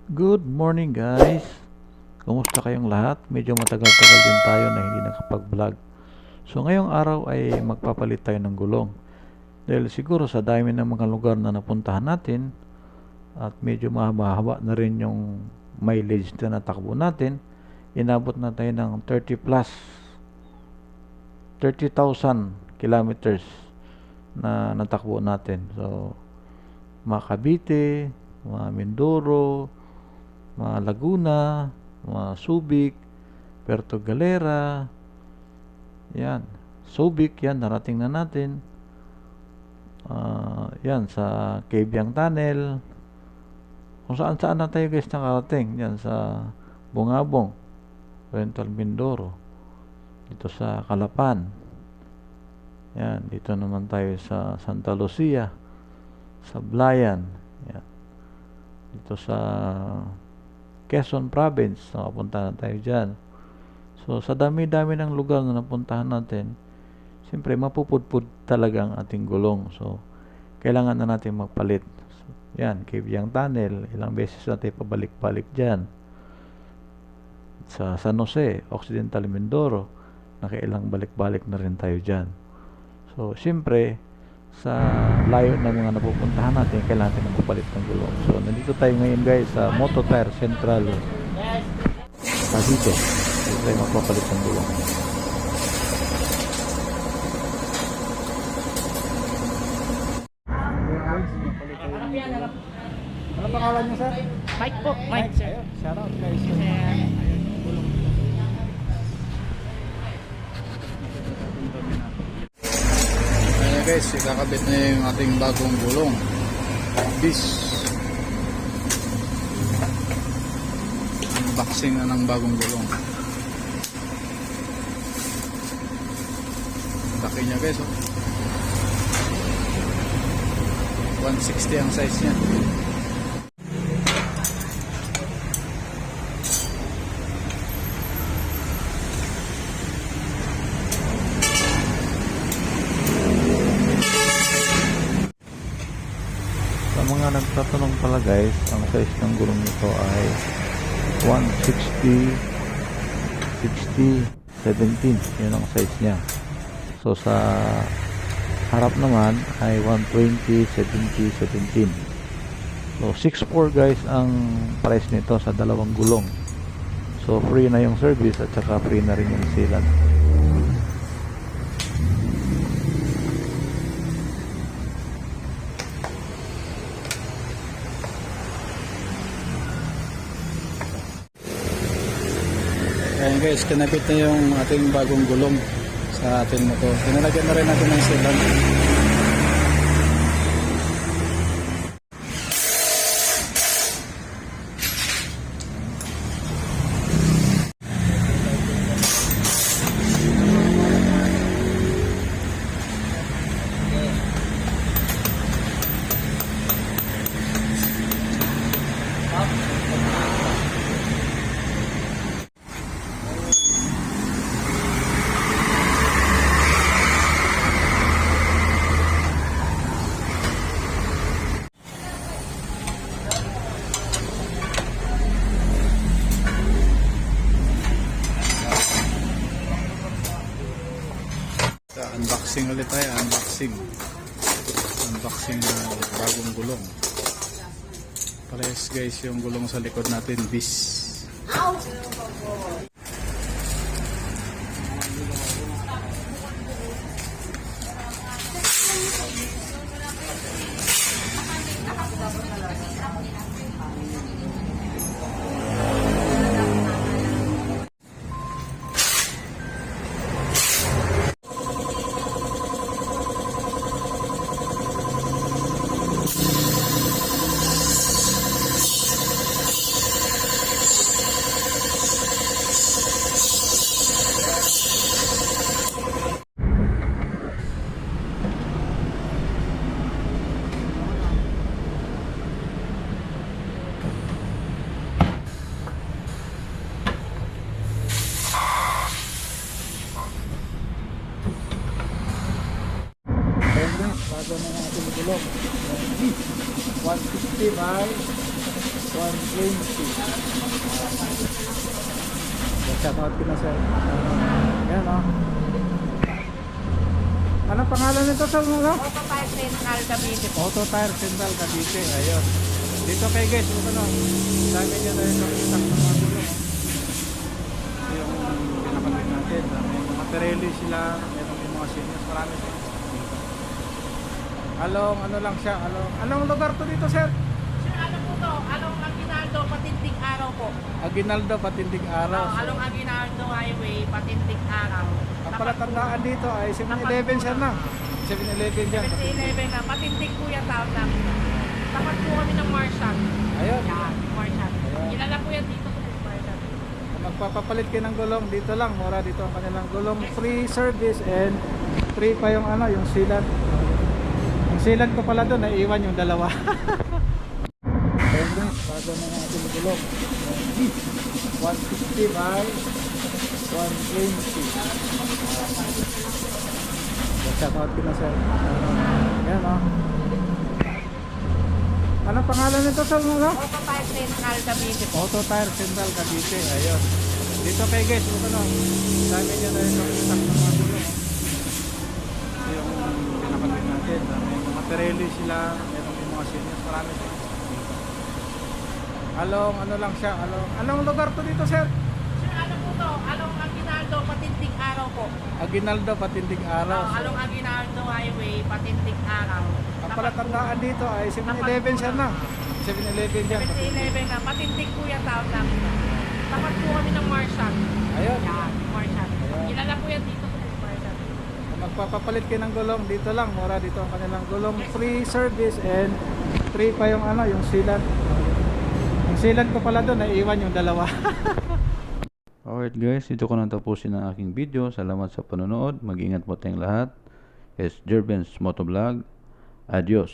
Good morning guys! Kumusta kayong lahat? Medyo matagal-tagal din tayo na hindi nakapag-vlog. So ngayong araw ay magpapalit tayo ng gulong. Dahil siguro sa dami ng mga lugar na napuntahan natin at medyo mahaba na rin yung mileage na natakbo natin, inabot na tayo ng 30,000 kilometers na natakbo natin. So mga Cavite, mga Mindoro, mga Laguna, mga Subic, Puerto Galera, yan, Subic, yan, narating na natin. Yan, sa Cabiang Tunnel, kung saan saan na tayo guys nakarating, yan sa Bungabong, Oriental Mindoro, dito sa Calapan, yan, dito naman tayo sa Santa Lucia, sa Blayan, yan, dito sa Quezon Province, nakapunta na tayo dyan. So, sa dami-dami ng lugar na napuntahan natin, siyempre, mapupudpud talaga ang ating gulong. So, kailangan na natin magpalit. So, yan, Cabiang Tunnel, ilang beses natin pabalik-balik dyan. Sa San Jose, Occidental Mindoro, nakailang balik-balik na rin tayo dyan. So, siyempre, sa layo na mga napupuntahan natin, kailangan natin magpalit ng gulong. So, nandito tayo ngayon guys sa Moto Tire Central Cavite. Dito tayo magpapalit ng gulong. Ano pangalan niyo, sir? Mike po, Mike. Ayun, shout out guys. Ayan guys, ikakabit na yung ating bagong gulong. Bis. Unboxing na ng bagong gulong. Laki niya guys, oh. 160 ang size niya. Sa mga nagtatanong pala guys, ang size ng gulong nito ay 160, 60, 17. Yun ang size niya. So sa harap naman ay 120, 70, 17. So 6.4 guys ang price nito sa dalawang gulong. So free na yung service at saka free na rin yung sealant. Ayan guys, kinabit na yung ating bagong gulong sa ating motor. Pinalagyan na rin natin ng sealant. Unboxing ulit tayo, unboxing ng bagong gulong. Parehas guys yung gulong sa likod natin, bis. bago ng ating gulong. 160 by Shout out ko na sir. Yan o. Anong pangalan nito sir? Ano? Auto Tire Central Cavite po. Auto Tire Central Cavite. Ayun. Dito kay guys, ano, dami nyo na yung stock ng mga gulo. Yung pinakabit natin. May mga Pirelli sila, meron yung mga seniors, marami sila. Ano lang siya, anong lugar to dito sir? Sir, ano po to? Along Aguinaldo, Patintig Araw po. Aguinaldo, Patindig Araw. Along Aguinaldo Highway, Patintig Araw. Ang palatandaan dito ay 7-Eleven siya na. 7-Eleven dyan. 7-11 na. Patintig po yung tawag namin. Tapat po kami ng Marshall. Ayun. Yan, Marshall. Ayan. Kilala po yan dito po, Marshall. Magpapapalit kayo ng gulong dito lang. Mura dito ang kanilang gulong. Free service and free pa yung yung sealant. Yung sealant ko pala doon, naiiwan yung dalawa. Ayun guys, bago na ng ating gulong. 160 by 120. Shout out ko na sir. Yan o. Anong pangalan nito sir? Ano? Auto Tire Central Cavite po. Auto Tire Central Cavite. Ayun. Dito kay guys, ano, dami nyo na yung stock ng mga gulo. Yung pinakabit natin. May mga Pirelli sila, meron yung mga seniors, marami sila. Ano lang siya, anong lugar to dito sir? Sir, ano po to? Along Aguinaldo, Patintig Araw po. Aguinaldo, Patindig Araw. Along Aguinaldo Highway, Patintig Araw. Ang palatandaan dito ay 7-Eleven siya na. 7-Eleven dyan. 7-11 na. Patintig po yung tawag namin. Tapat po kami ng Marshall. Ayun. Yan, Marshall. Ayan. Kilala po yan dito po, Marshall. Magpapapalit kayo ng gulong dito lang. Mura dito ang kanilang gulong. Free service and free pa yung yung sealant. Yung sealant ko pala doon, naiiwan yung dalawa. Alright guys, dito ko na tapusin ang aking video. Salamat sa panonood. Mag-ingat po tayong lahat. It's Jerben's Motovlog. Adios.